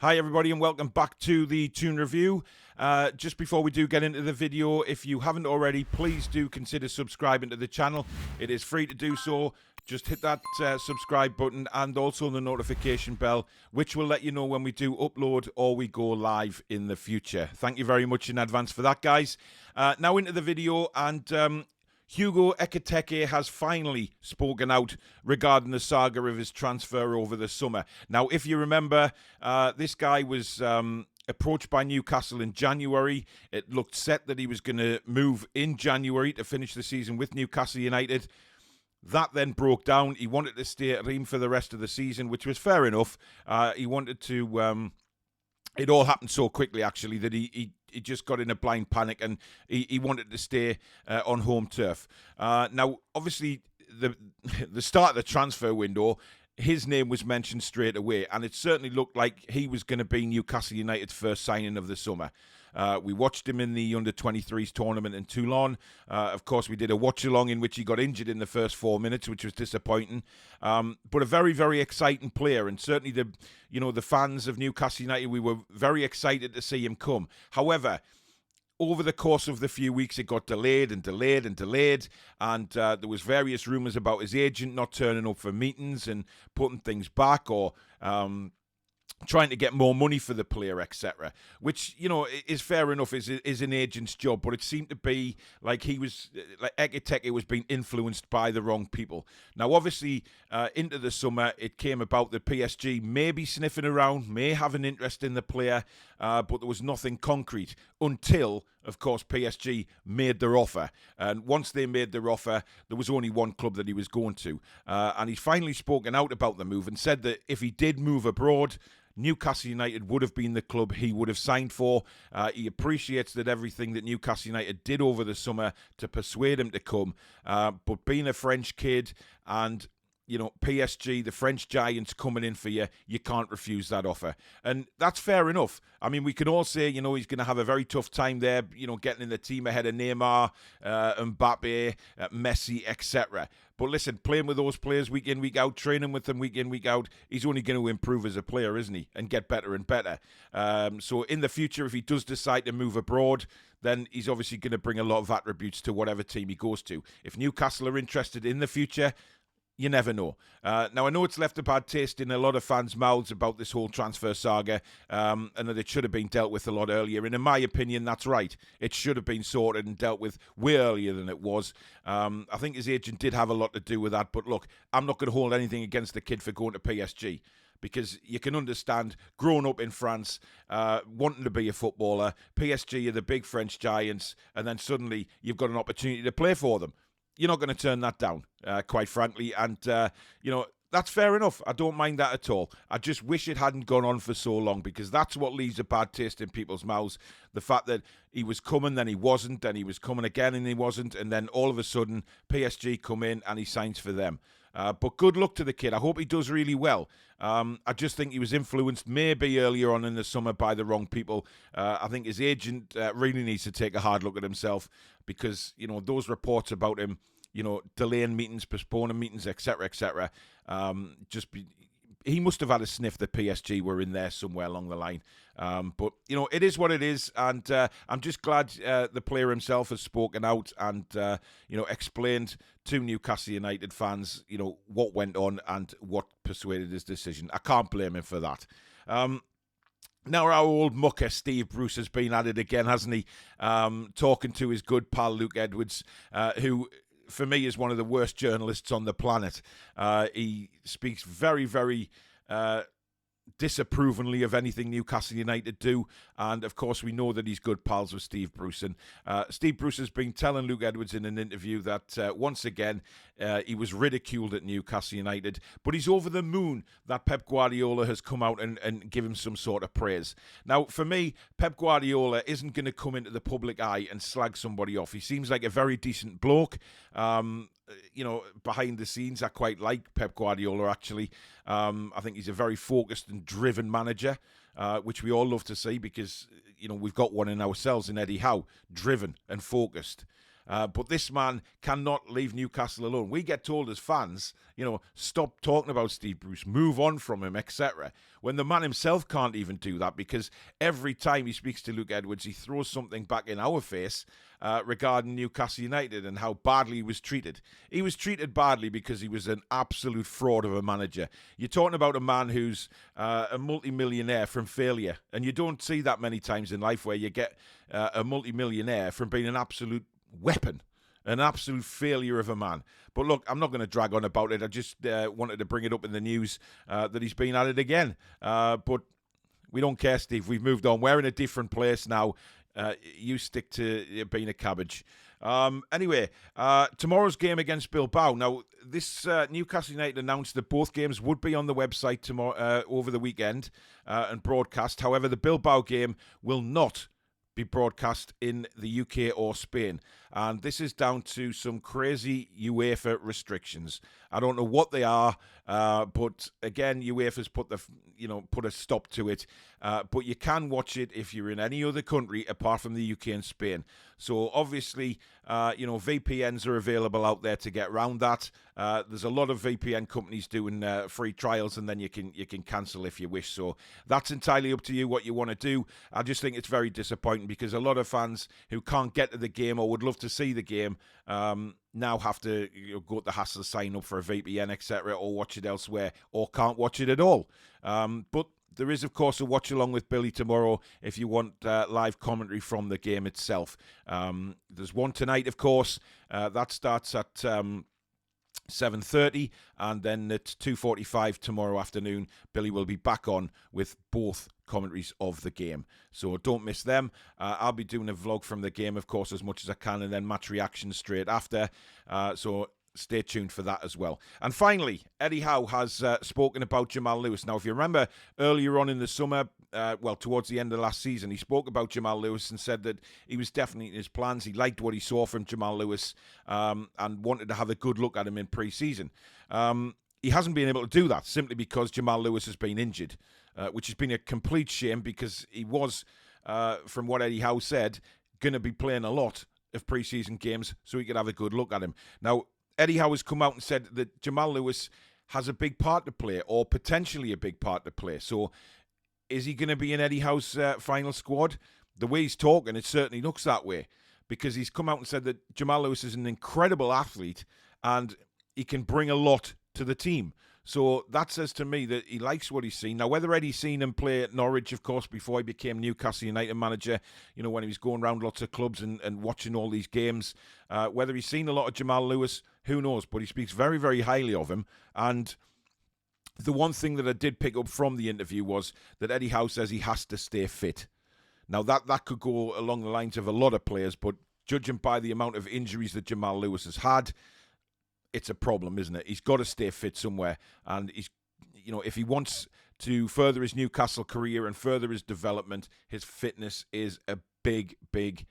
Hi everybody and welcome back to the Toon Review. Just before we do get into the video, if you haven't already, please do consider subscribing to the channel. It is free to do so. Just hit that subscribe button and also the notification bell, which will let you know when we do upload or we go live in the future. Thank you very much in advance for that, guys. Now into the video, and Hugo Ekitike has finally spoken out regarding the saga of his transfer over the summer. Now, if you remember, this guy was approached by Newcastle in January. It looked set that he was going to move in January to finish the season with Newcastle United. That then broke down. He wanted to stay at Reims for the rest of the season, which was fair enough. He wanted to... It all happened so quickly, actually, that he just got in a blind panic and he wanted to stay on home turf. Now, obviously, the start of the transfer window, his name was mentioned straight away, and it certainly looked like he was going to be Newcastle United's first signing of the summer. We watched him in the under-23s tournament in Toulon. Of course, we did a watch-along in which he got injured in the first 4 minutes, which was disappointing. But a very, very exciting player, and certainly the fans of Newcastle United, we were very excited to see him come. However, over the course of the few weeks, it got delayed and delayed and delayed, and there was various rumours about his agent not turning up for meetings and putting things back, or trying to get more money for the player, etc. Which, is fair enough, is an agent's job, but it seemed to be like Ekiteke was being influenced by the wrong people. Now, obviously, into the summer, it came about that PSG may be sniffing around, may have an interest in the player, but there was nothing concrete until, of course, PSG made their offer. And once they made their offer, there was only one club that he was going to. And he's finally spoken out about the move and said that if he did move abroad, Newcastle United would have been the club he would have signed for. He appreciates that everything that Newcastle United did over the summer to persuade him to come. But being a French kid and PSG, the French giants coming in for you, you can't refuse that offer. And that's fair enough. I mean, we can all say, he's going to have a very tough time there, getting in the team ahead of Neymar, Mbappe, Messi, etc. But listen, playing with those players week in, week out, training with them week in, week out, he's only going to improve as a player, isn't he? And get better and better. So in the future, if he does decide to move abroad, then he's obviously going to bring a lot of attributes to whatever team he goes to. If Newcastle are interested in the future, you never know. Now, I know it's left a bad taste in a lot of fans' mouths about this whole transfer saga, and that it should have been dealt with a lot earlier. And in my opinion, that's right. It should have been sorted and dealt with way earlier than it was. I think his agent did have a lot to do with that. But look, I'm not going to hold anything against the kid for going to PSG, because you can understand, growing up in France, wanting to be a footballer, PSG are the big French giants, and then suddenly you've got an opportunity to play for them. You're not going to turn that down, quite frankly. And, that's fair enough. I don't mind that at all. I just wish it hadn't gone on for so long, because that's what leaves a bad taste in people's mouths. The fact that he was coming, then he wasn't, then he was coming again and he wasn't, and then all of a sudden PSG come in and he signs for them. But good luck to the kid. I hope he does really well. I just think he was influenced maybe earlier on in the summer by the wrong people. I think his agent really needs to take a hard look at himself, because, those reports about him, delaying meetings, postponing meetings, etc., etc., he must have had a sniff that PSG were in there somewhere along the line. But, it is what it is. And I'm just glad the player himself has spoken out and, explained to Newcastle United fans, what went on and what persuaded his decision. I can't blame him for that. Now, our old mucker, Steve Bruce, has been at it again, hasn't he? Talking to his good pal, Luke Edwards, who, for me, is one of the worst journalists on the planet. He speaks very, very disapprovingly of anything Newcastle United do, and of course we know that he's good pals with Steve Bruce, and Steve Bruce has been telling Luke Edwards in an interview that once again he was ridiculed at Newcastle United, but he's over the moon that Pep Guardiola has come out and give him some sort of praise. Now, for me, Pep Guardiola isn't going to come into the public eye and slag somebody off. He seems like a very decent bloke. Behind the scenes, I quite like Pep Guardiola, actually. I think he's a very focused and driven manager, which we all love to see, because, we've got one in ourselves in Eddie Howe, driven and focused. But this man cannot leave Newcastle alone. We get told as fans, stop talking about Steve Bruce, move on from him, etc. When the man himself can't even do that, because every time he speaks to Luke Edwards, he throws something back in our face regarding Newcastle United and how badly he was treated. He was treated badly because he was an absolute fraud of a manager. You're talking about a man who's a multi-millionaire from failure, and you don't see that many times in life where you get a multi-millionaire from being an absolute weapon, an absolute failure of a man. But look, I'm not going to drag on about it. I just wanted to bring it up in the news that he's been at it again. But we don't care, Steve. We've moved on. We're in a different place now. You stick to being a cabbage. Anyway, tomorrow's game against Bilbao. Now, this Newcastle United announced that both games would be on the website tomorrow over the weekend and broadcast. However, the Bilbao game will not be broadcast in the UK or Spain, and this is down to some crazy UEFA restrictions. I don't know what they are, but again, UEFA's put a stop to it. But you can watch it if you're in any other country apart from the UK and Spain. So obviously, VPNs are available out there to get around that. There's a lot of VPN companies doing free trials, and then you can cancel if you wish. So that's entirely up to you what you want to do. I just think it's very disappointing because a lot of fans who can't get to the game or would love to see the game now have to go to the hassle, sign up for a VPN, etc., or watch it elsewhere, or can't watch it at all. But there is, of course, a watch-along with Billy tomorrow if you want live commentary from the game itself. There's one tonight, of course. That starts at 7:30, and then at 2:45 tomorrow afternoon, Billy will be back on with both commentaries of the game. So don't miss them. I'll be doing a vlog from the game, of course, as much as I can, and then match reaction straight after. So stay tuned for that as well. And finally, Eddie Howe has spoken about Jamal Lewis. Now, if you remember earlier on in the summer, towards the end of last season, he spoke about Jamal Lewis and said that he was definitely in his plans. He liked what he saw from Jamal Lewis and wanted to have a good look at him in pre-season. He hasn't been able to do that simply because Jamal Lewis has been injured, which has been a complete shame because he was, from what Eddie Howe said, going to be playing a lot of pre-season games so he could have a good look at him. Now, Eddie Howe has come out and said that Jamal Lewis has a big part to play, or potentially a big part to play. So is he going to be in Eddie Howe's final squad? The way he's talking, it certainly looks that way, because he's come out and said that Jamal Lewis is an incredible athlete and he can bring a lot to the team. So that says to me that he likes what he's seen. Now, whether Eddie's seen him play at Norwich, of course, before he became Newcastle United manager, when he was going around lots of clubs and watching all these games, whether he's seen a lot of Jamal Lewis, who knows? But he speaks very, very highly of him. And the one thing that I did pick up from the interview was that Eddie Howe says he has to stay fit. Now, that could go along the lines of a lot of players, but judging by the amount of injuries that Jamal Lewis has had, it's a problem, isn't it? He's got to stay fit somewhere. And he's, if he wants to further his Newcastle career and further his development, his fitness is a big, big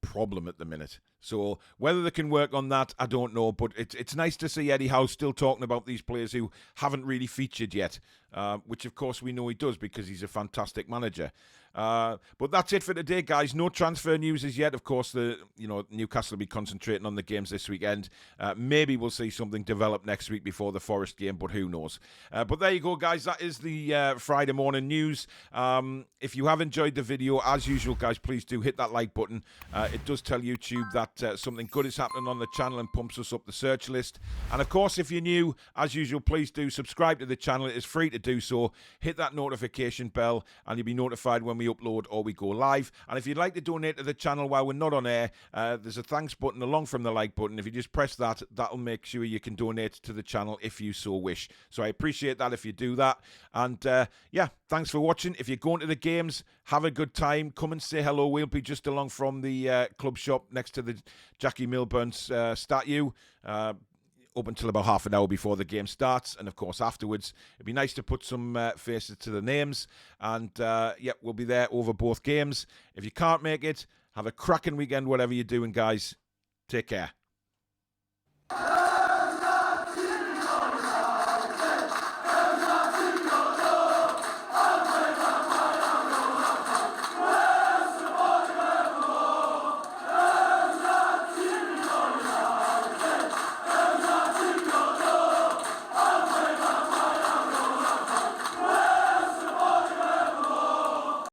problem at the minute. So whether they can work on that, I don't know. But it's nice to see Eddie Howe still talking about these players who haven't really featured yet, which of course we know he does because he's a fantastic manager. But that's it for today, guys. No transfer news as yet. Of course, Newcastle will be concentrating on the games this weekend. Maybe we'll see something develop next week before the Forest game, but who knows? But there you go, guys. That is the Friday morning news. If you have enjoyed the video, as usual, guys, please do hit that like button. It does tell YouTube that something good is happening on the channel and pumps us up the search list. And of course, if you're new, as usual, please do subscribe to the channel. It is free to do so. Hit that notification bell and you'll be notified when we upload or we go live. And if you'd like to donate to the channel while we're not on air, there's a thanks button along from the like button. If you just press that, that'll make sure you can donate to the channel if you so wish. So I appreciate that if you do that. And thanks for watching. If you're going to the games, have a good time. Come and say hello. We'll be just along from the club shop next to the Jackie Milburn's statue. Up until about half an hour before the game starts, and of course afterwards. It'd be nice to put some faces to the names, and we'll be there over both games. If you can't make it, have a cracking weekend, whatever you're doing, guys. Take care.